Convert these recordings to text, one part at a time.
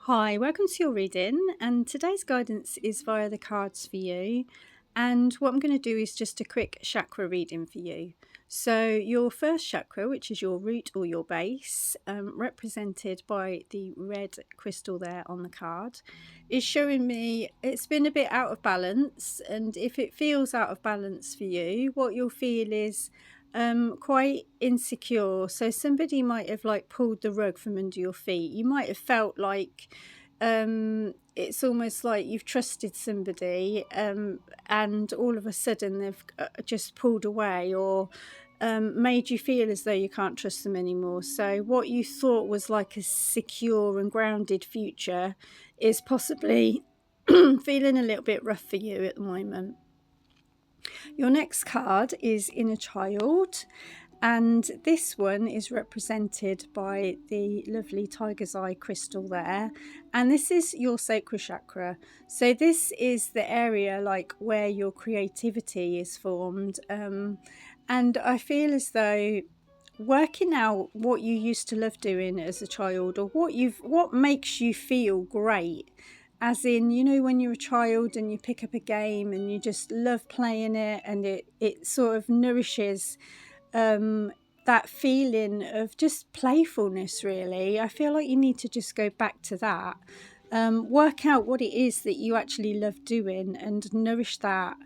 Hi, welcome to your reading, and today's guidance is via the cards for you. And what I'm going to do is just a quick chakra reading for you. So, your first chakra, which is your root or your base, represented by the red crystal there on the card, is showing me it's been a bit out of balance. And if it feels out of balance for you, what you'll feel is quite insecure. So somebody might have like pulled the rug from under your feet. You might have felt like it's almost like you've trusted somebody and all of a sudden they've just pulled away, or made you feel as though you can't trust them anymore. So what you thought was like a secure and grounded future is possibly feeling a little bit rough for you at the moment. Your next card is Inner Child, and this one is represented by the lovely tiger's eye crystal there, and this is your sacral chakra. So this is the area like where your creativity is formed, and I feel as though working out what you used to love doing as a child, or what makes you feel great, as in, you know, when you're a child and you pick up a game and you just love playing it, and it sort of nourishes that feeling of just playfulness, really. I feel like you need to just go back to that. Work out what it is that you actually love doing and nourish that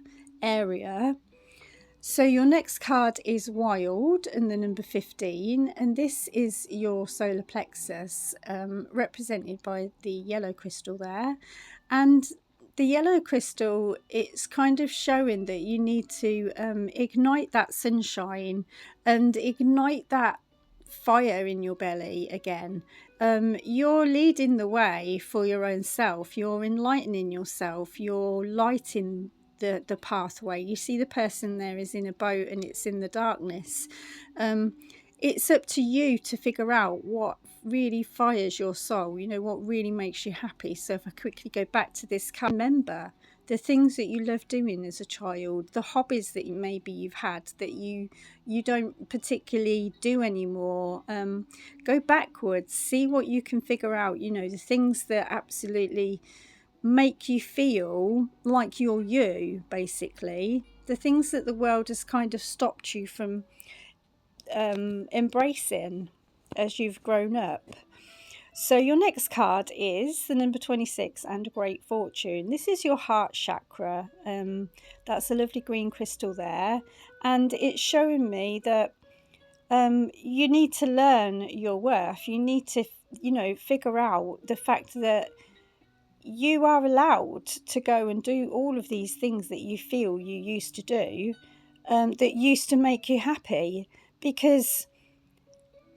area. So your next card is Wild, and the number 15, and this is your solar plexus, represented by the yellow crystal there. And the yellow crystal, it's kind of showing that you need to ignite that sunshine and ignite that fire in your belly again. You're leading the way for your own self. You're enlightening yourself. You're lighting the pathway. You see the person there is in a boat and it's in the darkness. It's up to you to figure out what really fires your soul, you know, what really makes you happy. So if I quickly go back to this card, remember the things that you love doing as a child, the hobbies that maybe you've had that you don't particularly do anymore. Go backwards, see what you can figure out, you know, the things that absolutely make you feel like you're you, basically, the things that the world has kind of stopped you from embracing as you've grown up. So your next card is the number 26 and Great Fortune. This is your heart chakra. That's a lovely green crystal there, and it's showing me that you need to learn your worth. You need to, you know, figure out the fact that you are allowed to go and do all of these things that you feel you used to do, that used to make you happy, because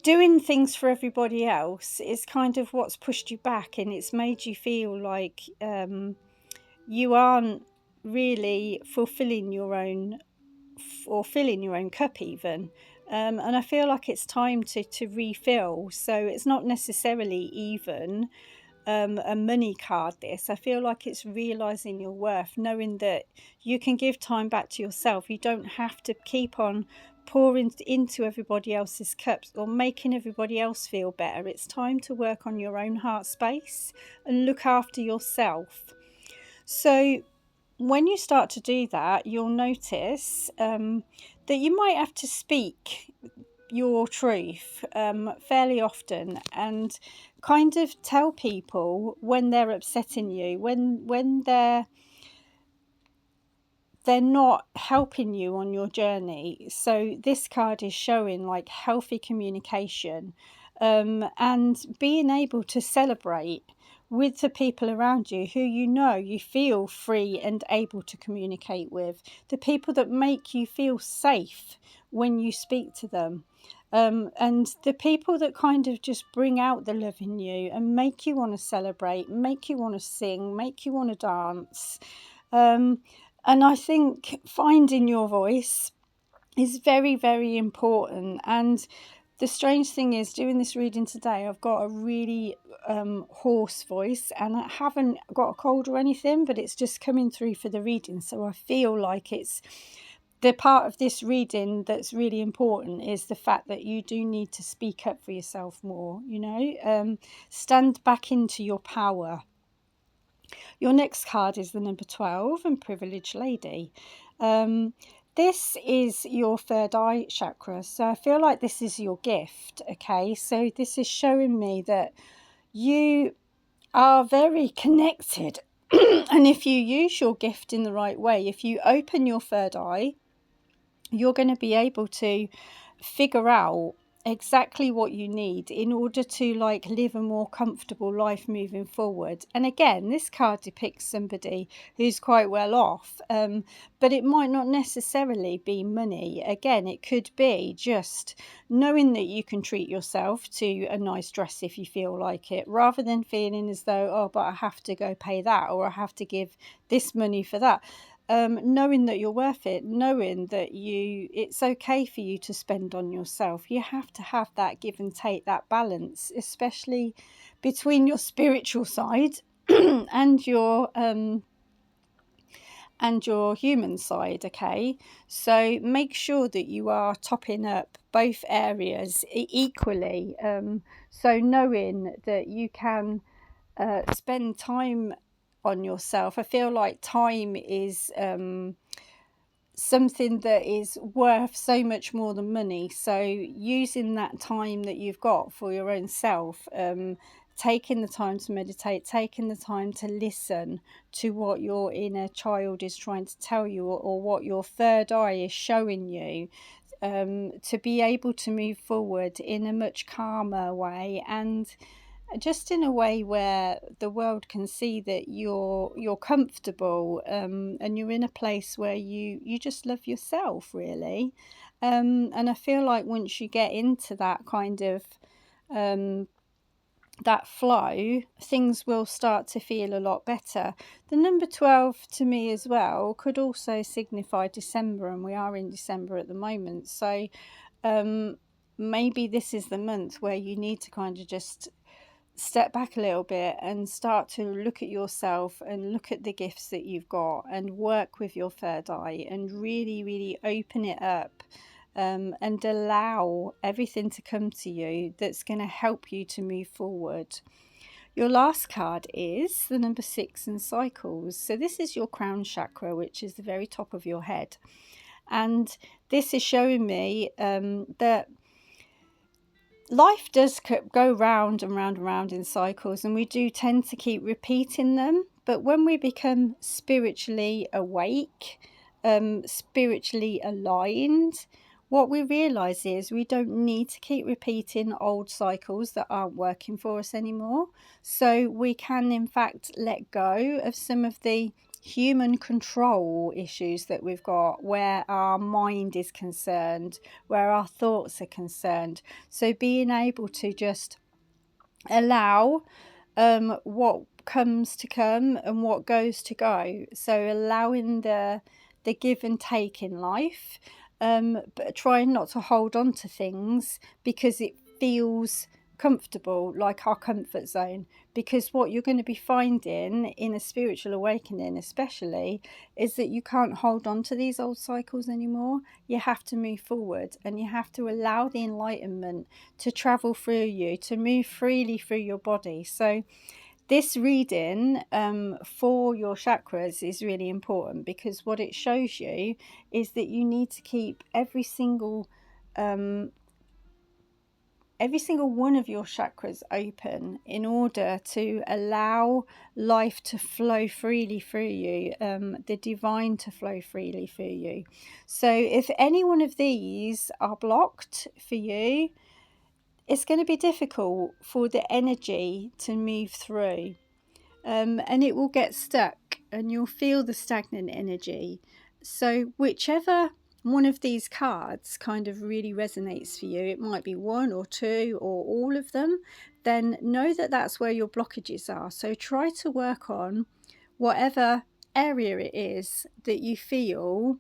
doing things for everybody else is kind of what's pushed you back, and it's made you feel like you aren't really fulfilling your own, or filling your own cup even. And I feel like it's time to refill. So it's not necessarily even a money card, this. I feel like it's realizing your worth, knowing that you can give time back to yourself. You don't have to keep on pouring into everybody else's cups or making everybody else feel better. It's time to work on your own heart space and look after yourself. So when you start to do that, you'll notice that you might have to speak your truth fairly often, and kind of tell people when they're upsetting you, when they're not helping you on your journey. So this card is showing like healthy communication, and being able to celebrate with the people around you who you know you feel free and able to communicate with, the people that make you feel safe when you speak to them. And the people that kind of just bring out the love in you and make you want to celebrate, make you want to sing, make you want to dance. And I think finding your voice is very, very important. And the strange thing is, doing this reading today, I've got a really hoarse voice, and I haven't got a cold or anything, but it's just coming through for the reading. So I feel like it's the part of this reading that's really important is the fact that you do need to speak up for yourself more, stand back into your power. Your next card is the number 12 and Privileged Lady. This is your third eye chakra. So I feel like this is your gift. Okay. So this is showing me that you are very connected. And if you use your gift in the right way, if you open your third eye, you're going to be able to figure out exactly what you need in order to live a more comfortable life moving forward. And again, this card depicts somebody who's quite well off, but it might not necessarily be money. Again, it could be just knowing that you can treat yourself to a nice dress if you feel like it, rather than feeling as though, oh, but I have to go pay that, or I have to give this money for that. Knowing that you're worth it, knowing that it's okay for you to spend on yourself. You have to have that give and take, that balance, especially between your spiritual side and your human side. Okay, so make sure that you are topping up both areas equally. So knowing that you can spend time on yourself. I feel like time is something that is worth so much more than money. So using that time that you've got for your own self, taking the time to meditate, taking the time to listen to what your inner child is trying to tell you, or what your third eye is showing you, to be able to move forward in a much calmer way, and just in a way where the world can see that you're comfortable, and you're in a place where you just love yourself, really. And I feel like once you get into that kind of that flow, things will start to feel a lot better. The number 12 to me as well could also signify December, and we are in December at the moment. So maybe this is the month where you need to kind of just step back a little bit and start to look at yourself and look at the gifts that you've got, and work with your third eye and really, really open it up, and allow everything to come to you that's going to help you to move forward. Your last card is the number 6 and Cycles. So this is your crown chakra, which is the very top of your head. And this is showing me that life does go round and round and round in cycles, and we do tend to keep repeating them. But when we become spiritually awake, spiritually aligned, what we realise is we don't need to keep repeating old cycles that aren't working for us anymore. So we can, in fact, let go of some of the human control issues that we've got, where our mind is concerned, where our thoughts are concerned. So being able to just allow what comes to come and what goes to go. So allowing the give and take in life, but trying not to hold on to things because it feels comfortable, like our comfort zone. Because what you're going to be finding in a spiritual awakening especially is that you can't hold on to these old cycles anymore. You have to move forward, and you have to allow the enlightenment to travel through you, to move freely through your body. So this reading for your chakras is really important, because what it shows you is that you need to keep every single one of your chakras open in order to allow life to flow freely through you, the divine to flow freely through you. So if any one of these are blocked for you, it's going to be difficult for the energy to move through, and it will get stuck, and you'll feel the stagnant energy. So whichever one of these cards kind of really resonates for you, it might be one or two or all of them, then know that that's where your blockages are. So try to work on whatever area it is that you feel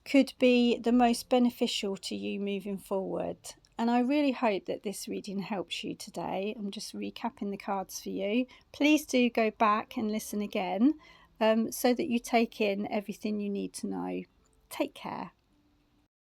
could be the most beneficial to you moving forward. And I really hope that this reading helps you today. I'm just recapping the cards for you. Please do go back and listen again, so that you take in everything you need to know. Take care.